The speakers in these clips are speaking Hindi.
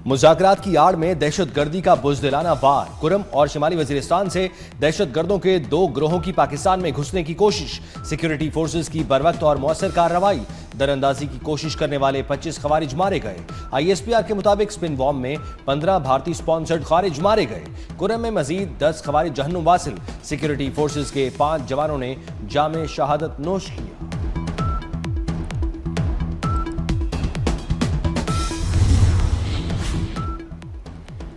मुज़ाकरात की आड़ में दहशतगर्दी का बुज़दिलाना वार। कुरम और शिमाली वजीरिस्तान से दहशतगर्दों के 2 गिरोहों की पाकिस्तान में घुसने की कोशिश। सिक्योरिटी फोर्सेस की बरवक्त और मौसर कार्रवाई। दरअंदाजी की कोशिश करने वाले 25 खवारिज मारे गए। ISPR के मुताबिक स्पिन बॉम्ब में 15 भारतीय स्पॉन्सर्ड खारिज मारे गए। कुरम में मजीद 10 खवारिज जहन्नुम वासिल। सिक्योरिटी फोर्सेस के 5 जवानों ने जामे शहादत नोश किया।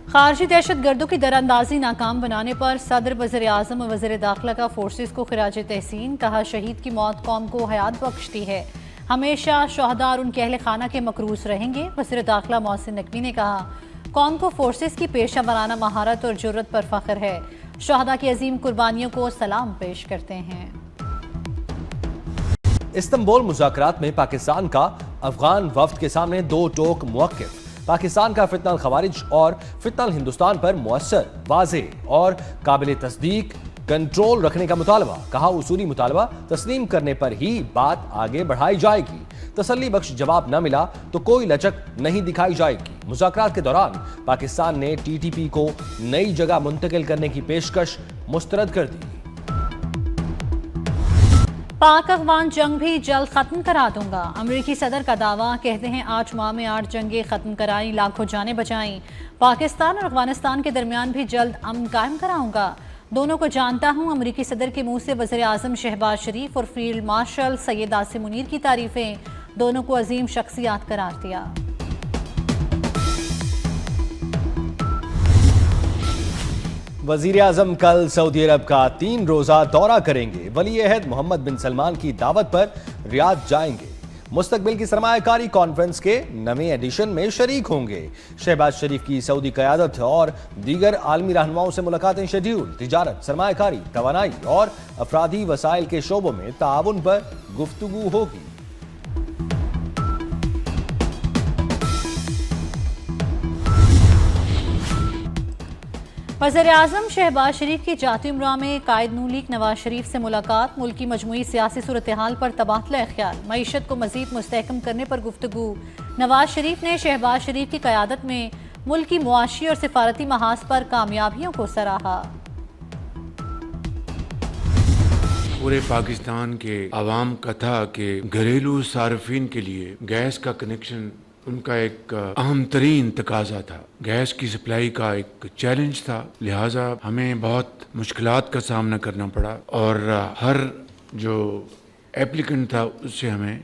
खारजी दहशत गर्दों की दरअंदाजी नाकाम बनाने पर सदर वज़ीर आज़म और वज़ीर दाखिला का फोर्सेस को खिराज तहसीन। कहा, शहीद की मौत कौम को हयात बख्शती है, हमेशा शहदा और उनके अहल खाना के मकरूज रहेंगे। वज़ीर दाखिला मोहसिन नकवी ने कहा, कौम को फोर्सेस की पेशा वराना महारत और जुर्रत पर फख्र है, शहदा की अजीम कुर्बानियों को सलाम पेश करते हैं। इस्तांबुल मुज़ाकरात में पाकिस्तान का अफगान वफ्द के सामने 2 टोक मुवक्किफ। पाकिस्तान का फितनल खवारिज और फितनल हिंदुस्तान पर मुअस्सर, वाज़ेह और काबिल तस्दीक कंट्रोल रखने का मुतालबा। कहा, उसूली मुतालबा तस्लीम करने पर ही बात आगे बढ़ाई जाएगी। तसल्ली बख्श जवाब न मिला तो कोई लचक नहीं दिखाई जाएगी। मुज़ाकरात के दौरान पाकिस्तान ने TTP को नई जगह मुंतकिल करने की पेशकश मुस्तरद कर दी। पाक अफगान जंग भी जल्द खत्म करा दूंगा, अमेरिकी सदर का दावा। कहते हैं 8 माह में 8 जंगें खत्म कराई, लाखों जानें बचाई। पाकिस्तान और अफगानिस्तान के दरमियान भी जल्द अमन कायम कराऊंगा। दोनों को जानता हूं। अमेरिकी सदर के मुंह से वज़ीर आज़म शहबाज शरीफ और फील्ड मार्शल सैयद आसिम मुनीर की तारीफें। दोनों को अजीम शख्सियात करार दिया। वज़ीर आज़म कल सऊदी अरब का 3 रोज़ा दौरा करेंगे। वली अहद मोहम्मद बिन सलमान की दावत पर रियाद जाएंगे। मुस्तकबिल की सरमायाकारी कॉन्फ्रेंस के नवे एडिशन में शरीक होंगे। शहबाज शरीफ की सऊदी क़यादत और दीगर आलमी रहनुमाओं से मुलाकातें शेड्यूल। तिजारत, सरमायाकारी, तवानाई और अफराधी वसाइल के शोबों में ताउन पर गुफ्तगू होगी। वज़ीर आज़म शहबाज शरीफ की जाती उम्रा में कायद नून लीग नवाज शरीफ से मुलाकात। मुल्क की मजमूई सियासी सूरत हाल पर तबादला ख्याल। मईशत को मजीद मुस्तहकम करने पर गुफ्तगू। नवाज शरीफ ने शहबाज शरीफ की क़यादत में मुल्क की मुआशी और सिफारती महाज पर कामयाबियों को सराहा। पूरे पाकिस्तान के आवाम का था कि घरेलू सार्फिन के लिए गैस का कनेक्शन उनका एक अहम तरीन तकाजा था। गैस की सप्लाई का एक चैलेंज था, लिहाजा हमें बहुत मुश्किलात का सामना करना पड़ा और हर जो एप्लीकेंट था उससे हमें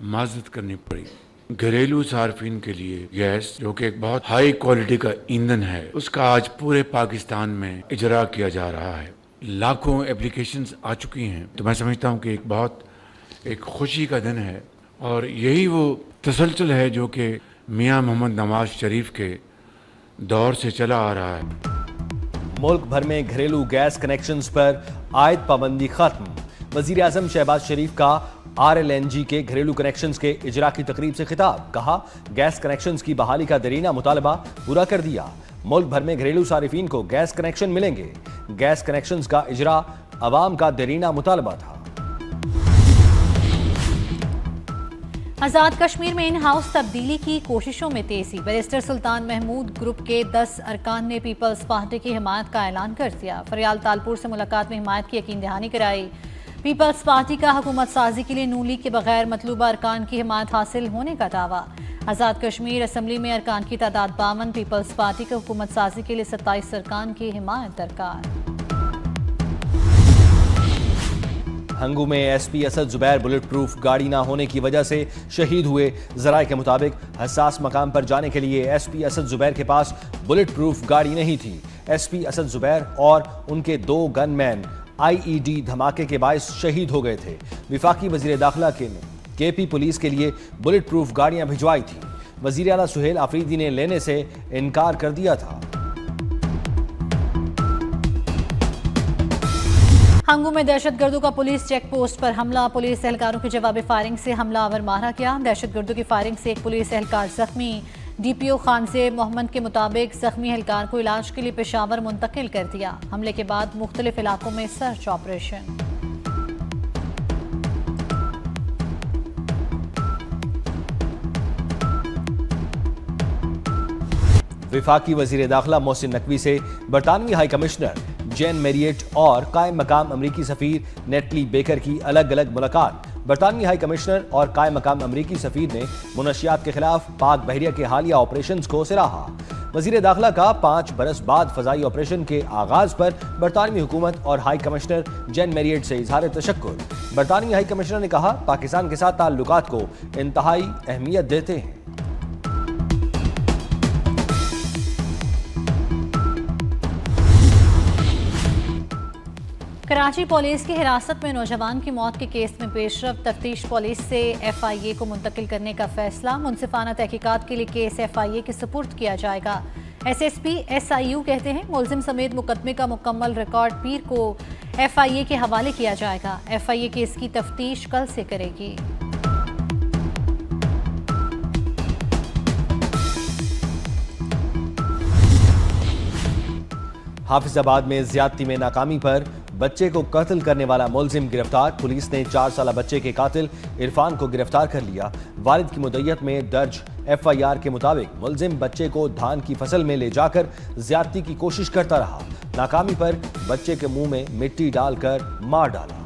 माजरत करनी पड़ी। घरेलू सार्फिन के लिए गैस, जो कि एक बहुत हाई क्वालिटी का ईंधन है, उसका आज पूरे पाकिस्तान में इजरा किया जा रहा है। लाखों एप्लीकेशंस आ चुकी हैं। तो मैं समझता हूँ कि एक खुशी का दिन है और यही वो तसलसल है जो कि मियाँ मोहम्मद नवाज शरीफ के दौर से चला आ रहा है। मुल्क भर में घरेलू गैस कनेक्शंस पर आयद पाबंदी खत्म। वज़ीर आज़म शहबाज शरीफ का RLNG के घरेलू कनेक्शंस के इजरा की तकरीब से खिताब। कहा, गैस कनेक्शंस की बहाली का दरीना मुतालबा पूरा कर दिया। मुल्क भर में घरेलू सारिफीन को गैस कनेक्शन मिलेंगे। गैस कनेक्शंस का इजरा अवाम का दरीना मुतालबा था। आज़ाद कश्मीर में इन हाउस तब्दीली की कोशिशों में तेजी। बैरिस्टर सुल्तान महमूद ग्रुप के 10 अरकान ने पीपल्स पार्टी की हिमायत का ऐलान कर दिया। फरियाल तालपुर से मुलाकात में हिमायत की यकीन दहानी कराई। पीपल्स पार्टी का हुकूमत साजी के लिए नून लीग के बगैर मतलूबा अरकान की हिमायत हासिल होने का दावा। आज़ाद कश्मीर असम्बली में अरकान की तादाद 52। पीपल्स पार्टी के हुकूमत साजी के लिए 27 अरकान की हिमायत दरकार। हंगू में SP Asad Zubair bullet proof गाड़ी ना होने की वजह से शहीद हुए। जराये के मुताबिक हसास मकाम पर जाने के लिए SP असद जुबैर के पास बुलेट प्रूफ गाड़ी नहीं थी। SP असद जुबैर और उनके 2 गनमैन IED धमाके के बायस शहीद हो गए थे। विफाकी वजीर दाखिला के KP पुलिस के लिए बुलेट प्रूफ गाड़ियां भिजवाई थी। वजीर आला सुहेल आफरीदी ने लेने से इनकार कर दिया था। हंगू में दहशतगर्दों का पुलिस चेक पोस्ट पर हमला। पुलिस एहलकारों की जवाबी फायरिंग से हमलावर मारा गया। दहशतगर्दों की फायरिंग से एक पुलिस एहलकार जख्मी। DPO खानजेब मोहम्मद के मुताबिक जख्मी एहलकार को इलाज के लिए पेशावर मुंतकिल कर दिया। हमले के बाद मुख्तलिफ इलाकों में सर्च ऑपरेशन। विफाकी वजीर दाखिला मोहसिन नकवी से बरतानवी हाई कमिश्नर जेन मेरियट और कायम मकाम अमरीकी सफीर नेटली बेकर की अलग अलग मुलाकात। बरतानवी हाई कमिश्नर और कायम मकाम अमरीकी सफीर ने मुनशियात के खिलाफ पाक बहरिया के हालिया ऑपरेशंस को सराहा। वजीर दाखिला का 5 बरस बाद फजाई ऑपरेशन के आगाज पर बरतानवी हुकूमत और हाई कमिश्नर जेन मेरियट से इजहार तशक्कुर। बरतानवी हाई कमिश्नर ने कहा, पाकिस्तान के साथ ताल्लुकात को इंतहाई अहमियत देते हैं। कराची पुलिस की हिरासत में नौजवान की मौत के केस में पेशरफ तफ्तीश पुलिस से FIA को मुंतकिल करने का फैसला। मुंसिफाना तहकीकात के लिए केस FIA के सुपुर्द किया जाएगा। SSP SIU कहते हैं मुलजिम समेत मुकदमे का मुकम्मल रिकॉर्ड पीर को FIA के हवाले किया जाएगा। FIA केस की तफ्तीश कल से करेगी। हाफिजाबाद में ज्यादती में नाकामी पर बच्चे को कत्ल करने वाला मुलजिम गिरफ्तार। पुलिस ने 4 साला बच्चे के कातिल इरफान को गिरफ्तार कर लिया। वालिद की मुद्दत में दर्ज FIR के मुताबिक मुलजिम बच्चे को धान की फसल में ले जाकर ज्यादती की कोशिश करता रहा। नाकामी पर बच्चे के मुंह में मिट्टी डालकर मार डाला।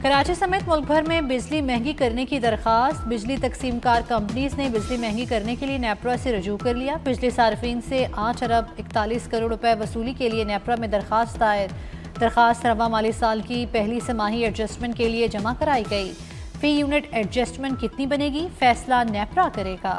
कराची समेत मुल्क भर में बिजली महंगी करने की दरखास्त। बिजली तकसीमकार कंपनीज ने बिजली महंगी करने के लिए नेपरा से रजू कर लिया। बिजली सार्फिन से 8 अरब 41 करोड़ रुपए वसूली के लिए नेपरा में दरखास्त दायर। दरखास्त रवा माली साल की पहली तिमाही एडजस्टमेंट के लिए जमा कराई गई। फी यूनिट एडजस्टमेंट कितनी बनेगी, फैसला नेपरा करेगा।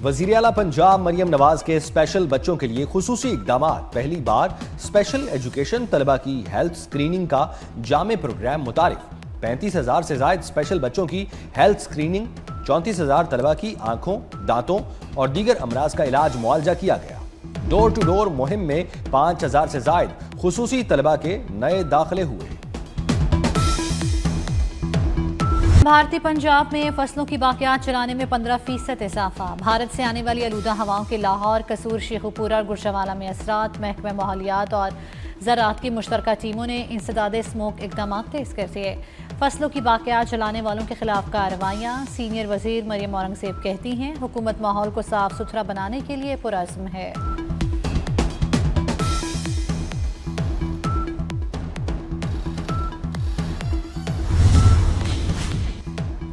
वजीर आला पंजाब मरियम नवाज के स्पेशल बच्चों के लिए खुसूसी इकदामात। पहली बार स्पेशल एजुकेशन तलबा की हेल्थ स्क्रीनिंग का जामे प्रोग्राम मुतारिफ। 35,000 से ज्यादा स्पेशल बच्चों की हेल्थ स्क्रीनिंग, 34,000 तलबा की आंखों, दांतों और दीगर अमराज का इलाज मुआवजा किया गया। डोर टू डोर मुहिम में 5,000 से ज्यादा खुसूसी तलबा के नए दाखिले हुए। भारतीय पंजाब में फसलों की बाकियात चलाने में 15% इजाफा। भारत से आने वाली आलूदा हवाओं के लाहौर, कसूर, शेखुपुरा और गुरशवाला में असरात। महकमा माहौलियात और ज़राअत की मुश्तरका टीमों ने इंसदाद स्मोक इकदाम तेज कर दिए। फसलों की बाकियात चलाने वालों के खिलाफ कार्रवाइयाँ। सीनियर वजीर मरियम औरंगजेब कहती हैं हुकूमत माहौल को साफ सुथरा बनाने के लिए पुरअज़्म है।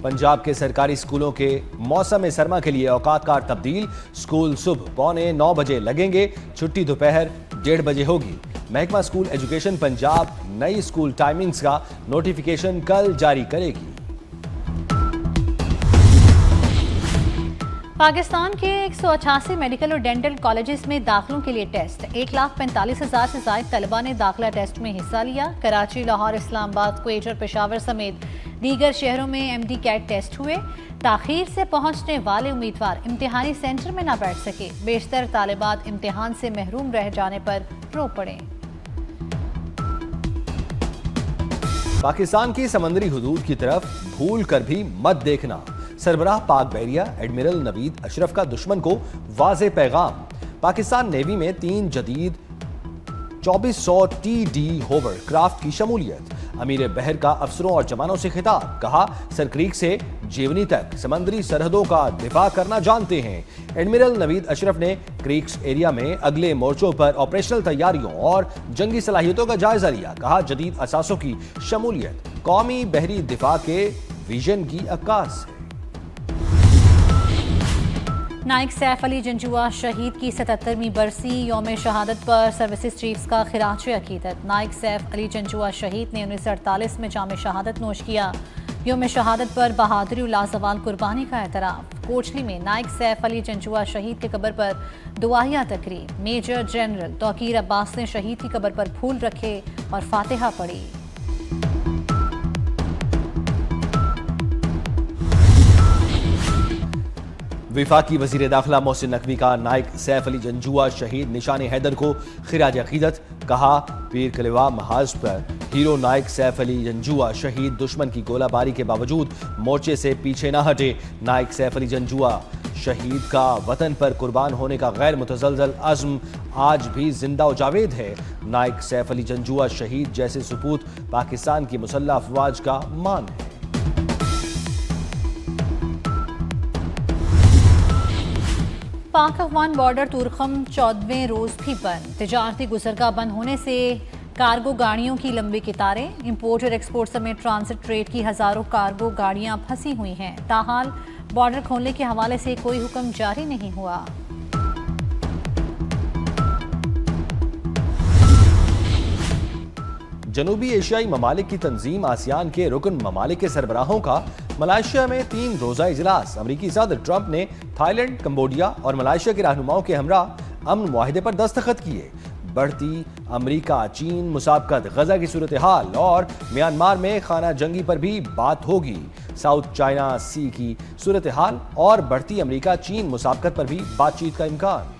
पंजाब के सरकारी स्कूलों के मौसम सरमा के लिए औकातकार तब्दील। स्कूल सुबह 8:45 बजे लगेंगे, छुट्टी दोपहर 1:30 बजे होगी। महकमा स्कूल एजुकेशन पंजाब नई स्कूल टाइमिंग्स का नोटिफिकेशन कल जारी करेगी। पाकिस्तान के 188 मेडिकल और डेंटल कॉलेजेस में दाखिलों के लिए टेस्ट। 1,45,000 से ज्यादा तलबा ने दाखिला टेस्ट में हिस्सा लिया। कराची, लाहौर, इस्लामाबाद, क्वेट और पेशावर समेत दीगर शहरों में MD कैट टेस्ट हुए। ताखीर से पहुंचने वाले उम्मीदवार इम्तिहानी सेंटर में न बैठ सके। बेशतर तालिबात इम्तिहान से महरूम रह जाने पर रो पड़े। पाकिस्तान की समंदरी हुदूद की तरफ भूल कर भी मत देखना। सरबराह पाक बहरिया एडमिरल नवीद अशरफ का दुश्मन को वाज़े पैगाम। पाकिस्तान नेवी में 3 जदीद 2400 TD होवर क्राफ्ट की शमूलियत। अमीर बहर का अफसरों और जवानों से खिताब। कहा, सरक्रीक से जेवनी तक समंदरी सरहदों का दिफा करना जानते हैं। एडमिरल नवीद अशरफ ने क्रीक्स एरिया में अगले मोर्चों पर ऑपरेशनल तैयारियों और जंगी सलाहियतों का जायजा लिया। कहा, जदीद असासों की शमूलियत कौमी बहरी दिफा के विजन की अक्कास है। नाइक सैफ अली जंजुआ शहीद की 77वीं बरसी। यौम शहादत पर सर्विसेज चीफ्स का खिराज अकीदत। नाइक सैफ अली जंजुआ शहीद ने 1948 में जाम शहादत नोश किया। यौम शहादत पर बहादुरी लाजवाल कुर्बानी का एतराफ़। कोचली में नाइक सैफ अली जंजुआ शहीद के कब्र पर दुआया तकरीब। मेजर जनरल तौकीर अब्बास ने शहीद की कब्र पर फूल रखे और फातिहा पढ़ी। विफाकी वजीर दाखिला मोहसिन नकवी का नाइक सैफ अली जंजुआ शहीद निशान हैदर को खिराज अकीदत। कहा, पीर कलेवा महाज पर हीरो नाइक सैफ अली जंजुआ शहीद दुश्मन की गोलाबारी के बावजूद मोर्चे से पीछे न हटे। नाइक सैफ अली जंजुआ शहीद का वतन पर कुर्बान होने का गैर मुतज़लज़ल अज़्म आज भी जिंदा व जावेद है। नाइक सैफ अली जंजुआ शहीद जैसे सुपूत पाकिस्तान की मुसल्लह अफवाज का मान है। पाक अफगान बॉर्डर तुरखम 14वें रोज भी बंद। तिजारती गुजरगाह बंद होने से कार्गो गाड़ियों की लंबी कतारें। इंपोर्ट और एक्सपोर्ट समेत ट्रांजिट ट्रेड की हजारों कार्गो गाड़ियां फंसी हुई हैं। ताहाल बॉर्डर खोलने के हवाले से कोई हुक्म जारी नहीं हुआ। जनूबी एशियाई ममालिक की तंजीम आसियान के रुकन ममालिक के सरबराहों का मलाइशिया में 3 रोजा इजलास। अमरीकी सदर ट्रंप ने थाईलैंड, कंबोडिया और मलाइशिया के रहनुमाओं के हमरा अमन मुआहिदे पर दस्तखत किए। बढ़ती अमरीका चीन मुसाबकत, गजा की सूरत हाल और म्यांमार में खाना जंगी पर भी बात होगी। साउथ चाइना सी की सूरत हाल और बढ़ती अमरीका चीन मुसाबकत पर भी बातचीत का इम्कान।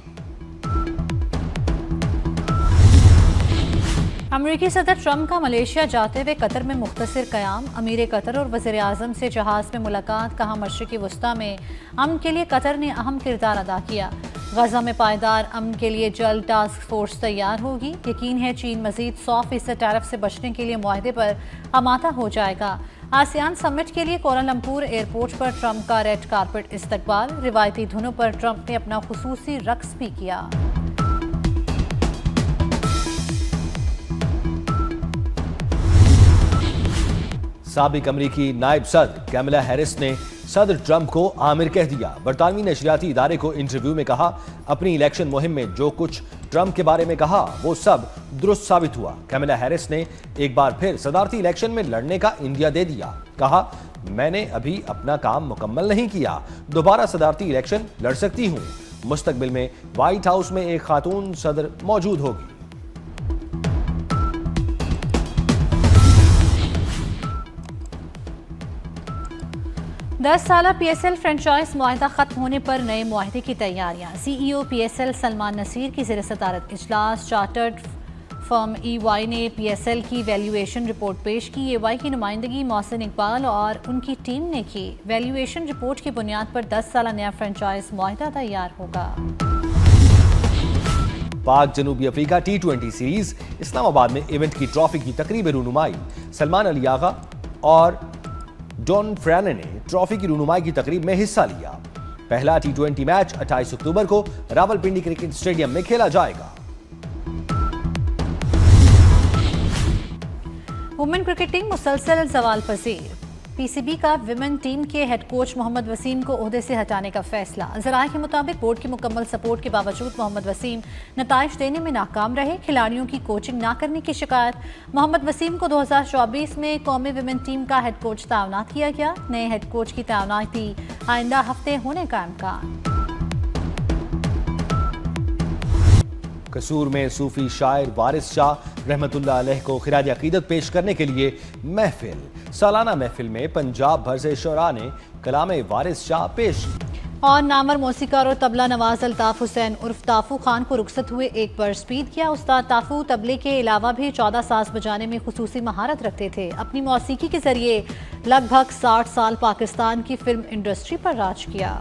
अमेरिकी सदर ट्रंप का मलेशिया जाते हुए कतर में मुख्तसर क़याम। अमीर कतर और वज़ीर आज़म से जहाज़ में मुलाकात। कहा मशरिक़ी वस्ता में अमन के लिए कतर ने अहम किरदार अदा किया। गजा में पायदार अमन के लिए जल्द टास्क फोर्स तैयार होगी। यकीन है चीन मजीद 100% टैरिफ से बचने के लिए मुआहदे पर आमादा हो जाएगा। आसियान समिट के लिए कोलालमपुर एयरपोर्ट पर ट्रंप का रेड कारपेट इस्तकबाल। रिवायती धुनों पर ट्रंप ने अपना खुसूसी रक्स भी किया। साबिक अमरीकी नायब सदर कैमला हैरिस ने सदर ट्रंप को आमिर कह दिया। बरतानवी नशरियाती इदारे को इंटरव्यू में कहा, अपनी इलेक्शन मुहिम में जो कुछ ट्रंप के बारे में कहा वो सब दुरुस्त साबित हुआ। कैमला हैरिस ने एक बार फिर सदारती इलेक्शन में लड़ने का इंदिया दे दिया। कहा, मैंने अभी अपना काम मुकम्मल नहीं किया, दोबारा सदारती इलेक्शन लड़ सकती हूँ। मुस्तकबिल में व्हाइट हाउस में एक खातून सदर मौजूद होगी। 10 साला PSL फ्रेंचाइज मुआहिदा खत्म होने पर नए मुआहिदे की तैयारियां। CEO PSL सलमान नसीर की ज़ेर सदारत इजलास। चार्टर्ड फर्म EY ने PSL की वैल्यूएशन रिपोर्ट पेश की। EY की नुमाइंदगी मोहसिन इकबाल और उनकी टीम ने की। वैल्यूएशन रिपोर्ट की बुनियाद पर 10 साला नया फ्रेंचाइज मुआहिदा तैयार होगा। पाक जनूबी अफ्रीका T20 सीरीज इस्लामाबाद में इवेंट की ट्रॉफी की तकरीब रूनुमाई। सलमान अली आगा और डॉन फ्रैने ने ट्रॉफी की रूनुमाई की तकरीब में हिस्सा लिया। पहला T20 मैच 28 अक्टूबर को रावलपिंडी क्रिकेट स्टेडियम में खेला जाएगा। वुमेन क्रिकेट टीम मुसलसल जवाल पजीर। PCB का विमेन टीम के हेड कोच मोहम्मद वसीम को ओहदे से हटाने का फैसला। ज़राए के मुताबिक बोर्ड की मुकम्मल सपोर्ट के बावजूद मोहम्मद वसीम नताइज देने में नाकाम रहे। खिलाड़ियों की कोचिंग ना करने की शिकायत। मोहम्मद वसीम को 2024 में कौमी विमेन टीम का हेड कोच तैनात किया गया। नए हेड कोच की तैनाती आइंदा हफ्ते होने का इम्कान। कसूर में सूफी शायर वारिस शाह रहमतुल्लाह अलैह को खिराज अकीदत पेश करने के लिए महफिल। सालाना महफिल में पंजाब भर से शुरा ने कलाम वारिस शाह पेश की। और नामवर मौसीकार और तबला नवाज अल्ताफ हुसैन उर्फ ताफू खान को रुखसत हुए एक बर्स बीत गया। उस्ताद ताफू तबले के अलावा भी 14 साज बजाने में खुसूसी महारत रखते थे। अपनी मौसीकी के जरिए लगभग 60 साल पाकिस्तान की फिल्म इंडस्ट्री पर राज किया।